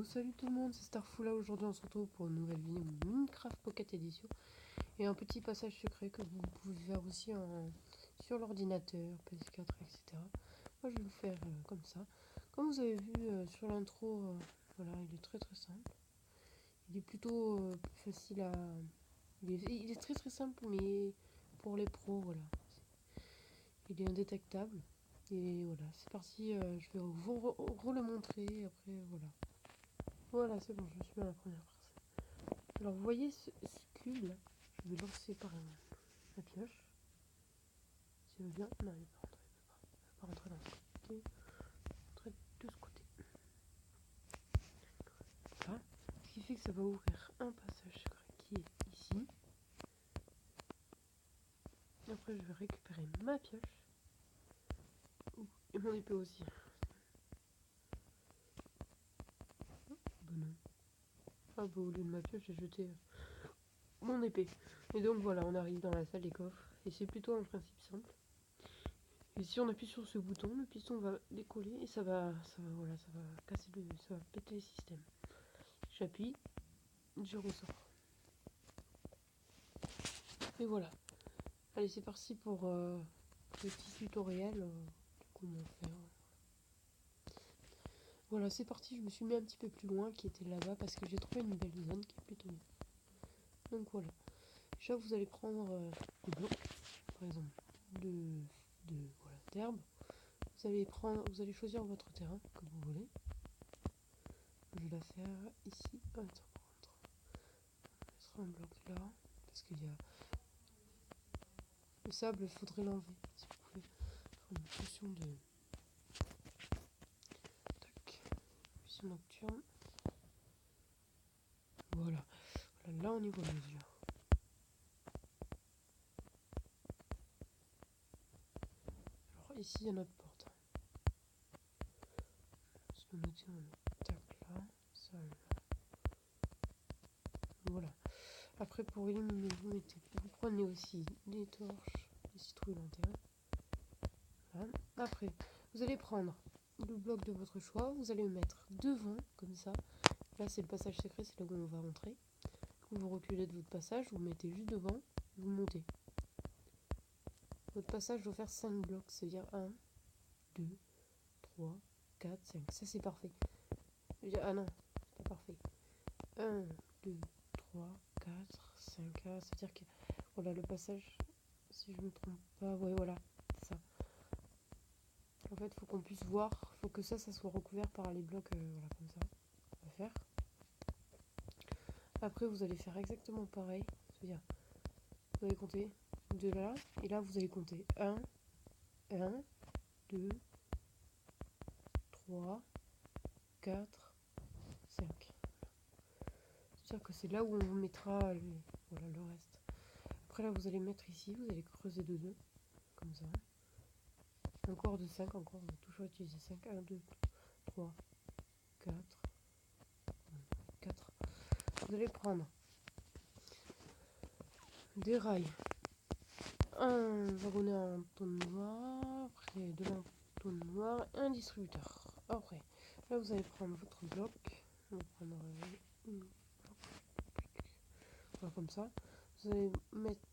Salut tout le monde, c'est Starfou là. Aujourd'hui on se retrouve pour une nouvelle vidéo Minecraft Pocket Edition et un petit passage secret que vous pouvez faire aussi sur l'ordinateur, PS4, etc. Moi je vais le faire comme ça. Comme vous avez vu sur l'intro, voilà, il est très simple. Il est plutôt plus facile à... Il est très simple, mais pour les pros, voilà. Il est indétectable. Et voilà, c'est parti, je vais vous le montrer après, voilà. Voilà, c'est bon, je me suis mis à la première partie. Alors, vous voyez ce cube là, je vais lancer par la pioche. Si elle veut bien. Non, il va pas rentrer dans ce côté. Il va rentrer de ce côté. Voilà. Ce qui fait que ça va ouvrir un passage secret qui est ici. Après, je vais récupérer ma pioche. Et mon épée aussi. Bon, non. Ah, bah, au lieu de ma pioche, j'ai jeté mon épée. Et donc, voilà, on arrive dans la salle des coffres. Et c'est plutôt un principe simple. Et si on appuie sur ce bouton, le piston va décoller et ça va casser ça va péter le système. J'appuie, je ressors. Et voilà. Allez, c'est parti pour le petit tutoriel comment faire. Voilà, c'est parti. Je me suis mis un petit peu plus loin, qui était là-bas, parce que j'ai trouvé une belle zone qui est plutôt bien. Donc voilà. Déjà, vous allez prendre des blocs, par exemple, d'herbe. Vous allez choisir votre terrain comme vous voulez. Je vais la faire ici. Attends, on mettra un bloc là, parce qu'il y a le sable, il faudrait l'enlever. Si vous pouvez faire une potion de potion nocturne. Voilà. Là au niveau mesure. Alors ici il y a notre porte. Parce que nous tiens tac là, ça là. Voilà. Après pour illuminer, vous prenez aussi des torches, des citrouilles lanternes. Voilà. Après, vous allez prendre le bloc de votre choix, vous allez le mettre devant, comme ça. Là c'est le passage secret, c'est là où on va rentrer. Vous reculez de votre passage, vous mettez juste devant, vous montez. Votre passage doit faire 5 blocs, c'est-à-dire 1, 2, 3, 4, 5. Ça c'est parfait. Ah non, c'est pas parfait. 1, 2, 3, 4, 5. Ah, c'est-à-dire que voilà le passage, si je me trompe pas, ouais voilà, c'est ça. En fait, il faut qu'on puisse voir, il faut que ça soit recouvert par les blocs, voilà, comme ça. On va faire. Après, vous allez faire exactement pareil, c'est-à-dire, vous allez compter de là, et là, vous allez compter 1, 2, 3, 4, 5. C'est-à-dire que c'est là où on mettra voilà, le reste. Après, là, vous allez mettre ici, vous allez creuser de 2, comme ça. Encore de 5, encore, on va toujours utiliser 5. 1, 2, 3, 4, 4. Vous allez prendre des rails, un wagonnet en entonnoir, après de l'entonnoir et un distributeur. Après, là vous allez prendre votre bloc, on va prendre un bloc, voilà, comme ça. Vous allez mettre,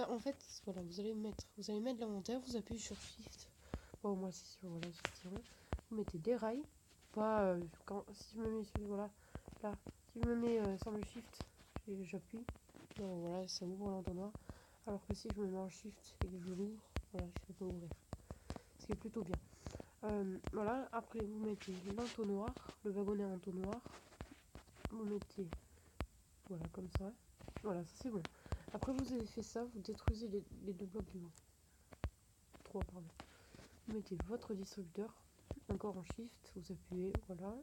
en fait, voilà, vous allez mettre l'inventaire, vous appuyez sur Shift. Bon, moi c'est sur voilà, vous mettez des rails, pas si je me mets voilà, là, si je me mets sans le Shift, j'appuie. Donc voilà, ça ouvre l'entonnoir. Alors que si je me mets en shift et que je l'ouvre, voilà, je ne peux pas ouvrir. Ce qui est plutôt bien. Voilà, après vous mettez l'entonnoir, le wagonnet en entonnoir. Vous mettez, voilà, comme ça. Voilà, ça c'est bon. Après vous avez fait ça, vous détruisez les deux blocs du haut. 3, pardon. Vous mettez votre distributeur, encore en shift, vous appuyez, voilà.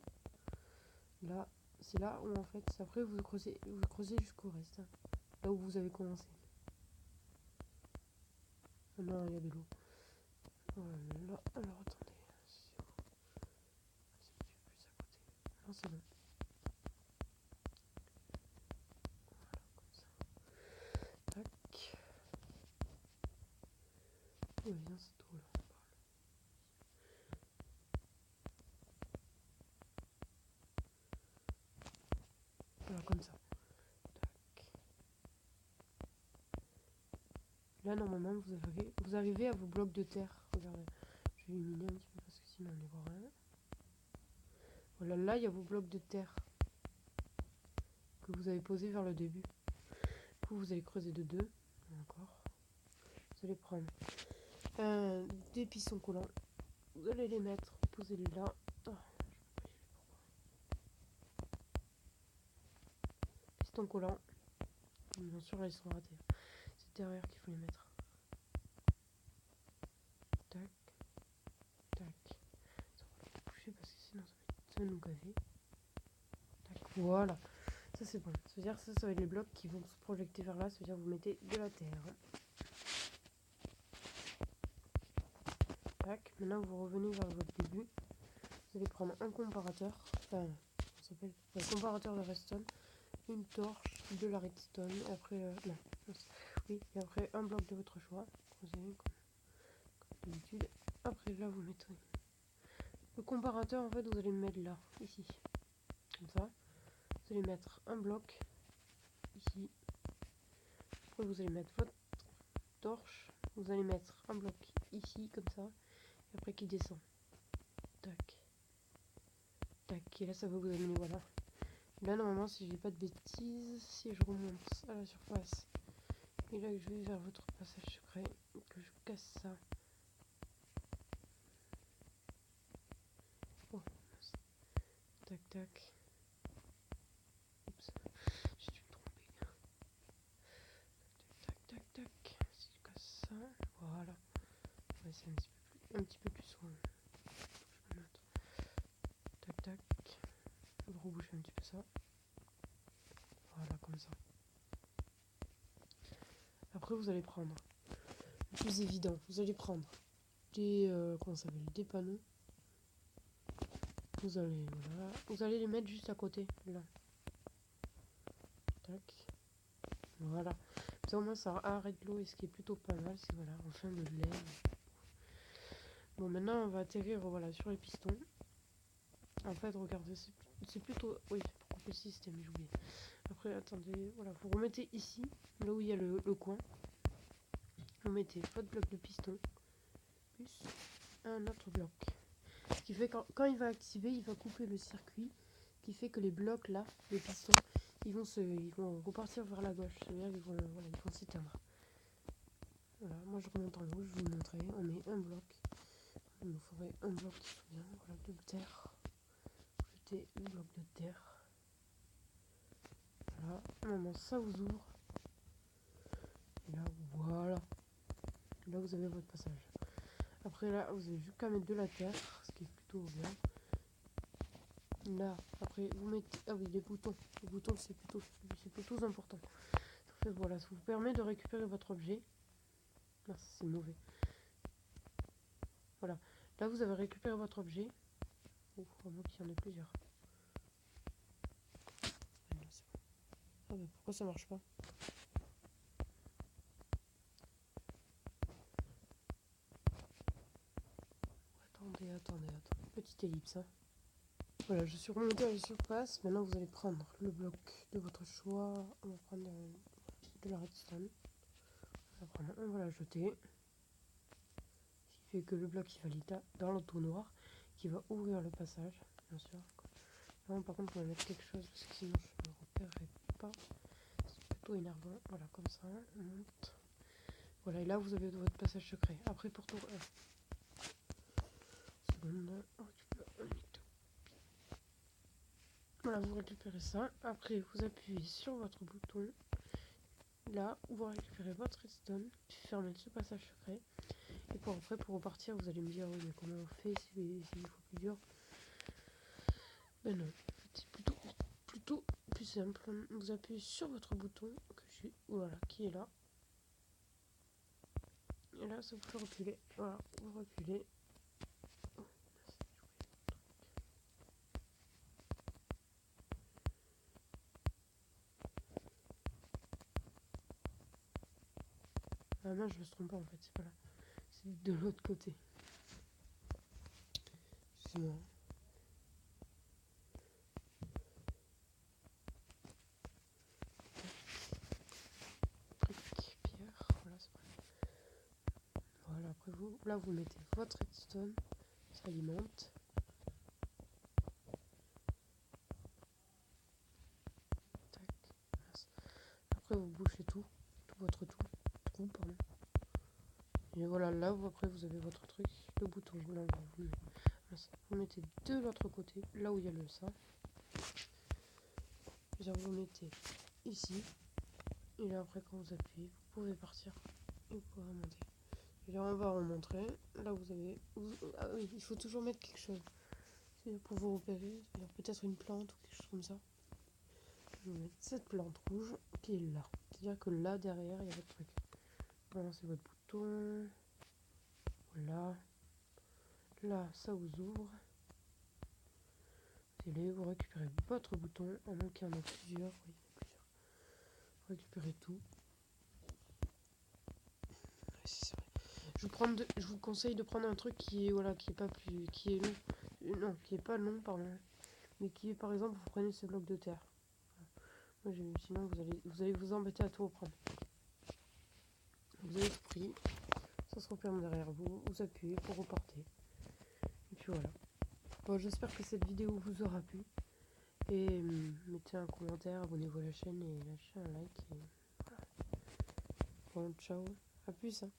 Là, c'est là où en fait, après vous creusez jusqu'au reste. Hein, là où vous avez commencé. Non, il y a de l'eau. Voilà, alors attendez. C'est où? C'est un petit peu plus à côté. Non, c'est bon. Voilà, comme ça. Tac. Où elle vient cette eau là? Là, normalement, vous arrivez à vos blocs de terre. Regardez, je vais éliminer un petit peu parce que sinon on n'y voit rien. Voilà, là, il y a vos blocs de terre que vous avez posés vers le début. Du coup, vous allez creuser de deux. Encore. Vous allez prendre des pistons collants. Vous allez les mettre, posez-les là. Oh, pistons collants. Bien sûr, là, ils sont ratés. C'est derrière qu'il faut les mettre. Tac, tac. Ça va pas bouger parce que sinon ça va nous gaver. Tac, voilà. Ça c'est bon. Ça veut dire que ça va être les blocs qui vont se projeter vers là. Ça veut dire que vous mettez de la terre. Tac. Maintenant vous revenez vers votre début. Vous allez prendre un comparateur. Enfin, ça s'appelle un comparateur de redstone. Une torche, de la redstone. Et après, non. Oui, et après un bloc de votre choix. Creusez comme d'habitude. Après là vous mettez le comparateur. En fait vous allez le mettre là, ici. Comme ça. Vous allez mettre un bloc ici. Après vous allez mettre votre torche. Vous allez mettre un bloc ici comme ça. Et après qui descend. Tac. Tac. Et là ça va vous amener, voilà. Là normalement si je dis pas de bêtises, si je remonte à la surface. Et là que je vais vers votre passage secret. Que je casse ça. Oh. Tac tac. Oups. J'ai dû me tromper. Tac tac tac. Si je casse ça. Voilà. Ouais, c'est un petit peu plus soin. Je vais mettre. Tac tac. Je vais reboucher un petit peu ça. Voilà, comme ça. Après, vous allez prendre le plus évident. Vous allez prendre des, comment ça s'appelle, des panneaux. Vous allez les mettre juste à côté, là. Tac. Voilà. Au moins, ça arrête l'eau et ce qui est plutôt pas mal, c'est voilà, enfin le lait. Bon, maintenant, on va atterrir, voilà, sur les pistons. En fait, regardez, c'est plutôt, oui, pour couper le système, j'ai oublié. Après, attendez, voilà, vous remettez ici, là où il y a le coin. Vous mettez votre bloc de piston, plus un autre bloc. Ce qui fait quand il va activer, il va couper le circuit, qui fait que les blocs là, les pistons, ils vont repartir vers la gauche. C'est-à-dire qu'ils vont s'éteindre. Voilà, moi je remonte en haut, je vais vous montrer. On met un bloc. Il nous faudrait un bloc qui soit bien, voilà, de terre. Jetez le bloc de terre. Voilà, maintenant ça vous ouvre. Et là, voilà. Là vous avez votre passage. Après là, vous avez juste qu'à mettre de la terre, ce qui est plutôt bien. Là, après vous mettez, ah oui, les boutons c'est plutôt important. En fait, voilà, ça vous permet de récupérer votre objet. Ah, c'est mauvais. Voilà, là vous avez récupéré votre objet. Oh, à moins qu'il y en ait plusieurs. Ah, non, c'est bon. Ah bah pourquoi ça marche pas? Attendez. Petite ellipse, hein. Voilà, je suis remontée à la surface. Maintenant, vous allez prendre le bloc de votre choix. On va prendre de la redstone. On va prendre un, on va la jeter. Ce qui fait que le bloc il va aller dans l'entonnoir qui va ouvrir le passage, bien sûr. Là, par contre, on va mettre quelque chose parce que sinon je ne me repérerai pas. C'est plutôt énervant. Voilà, comme ça, on monte. Voilà, et là vous avez votre passage secret. Après, pour tour 1. Seconde, on récupère un mythe. Voilà, vous récupérez ça. Après, vous appuyez sur votre bouton. Là, vous récupérez votre redstone. Fermez ce passage secret. Et pour après, pour repartir, vous allez me dire, oui, mais comment on fait s'il faut plus dur? Ben non, c'est plutôt plus simple. Vous appuyez sur votre bouton voilà, qui est là. Et là, ça vous fait reculer. Voilà, vous reculez. Ah mince, je me trompe pas en fait, c'est pas là. C'est de l'autre côté. Excusez-moi. Brique, pierre, voilà, c'est prêt. après vous, là vous mettez votre redstone, ça alimente. Tac. Après vous bouchez tout votre trou, pardon. Et voilà, là vous, après vous avez votre truc, le bouton, là vous mettez de l'autre côté, là où il y a le ça. Genre vous mettez ici, et là après quand vous appuyez, vous pouvez partir et vous pouvez remonter. Et là on va remontrer, là vous avez, ah oui, il faut toujours mettre quelque chose. C'est pour vous repérer, c'est-à-dire peut-être une plante ou quelque chose comme ça. Je vais mettre cette plante rouge qui est là. C'est-à-dire que là derrière il y a votre truc. Voilà, c'est votre bouton. Voilà. Là, ça vous ouvre. Vous allez vous récupérez votre bouton, à moins qu'il y en ait plusieurs. Oui, plusieurs. Vous récupérez tout. Ouais, c'est vrai. Je vous conseille de prendre un truc qui est voilà, qui est pas plus, qui est long, non, qui est pas long, pardon, mais qui est par exemple, vous prenez ce bloc de terre. Moi, sinon vous allez vous embêter à tout reprendre. Vous avez tout pris, ça se referme derrière vous, vous appuyez pour repartir. Et puis voilà. Bon, j'espère que cette vidéo vous aura plu. Et mettez un commentaire, abonnez-vous à la chaîne et lâchez un like. Et voilà. Bon, ciao, à plus. Hein.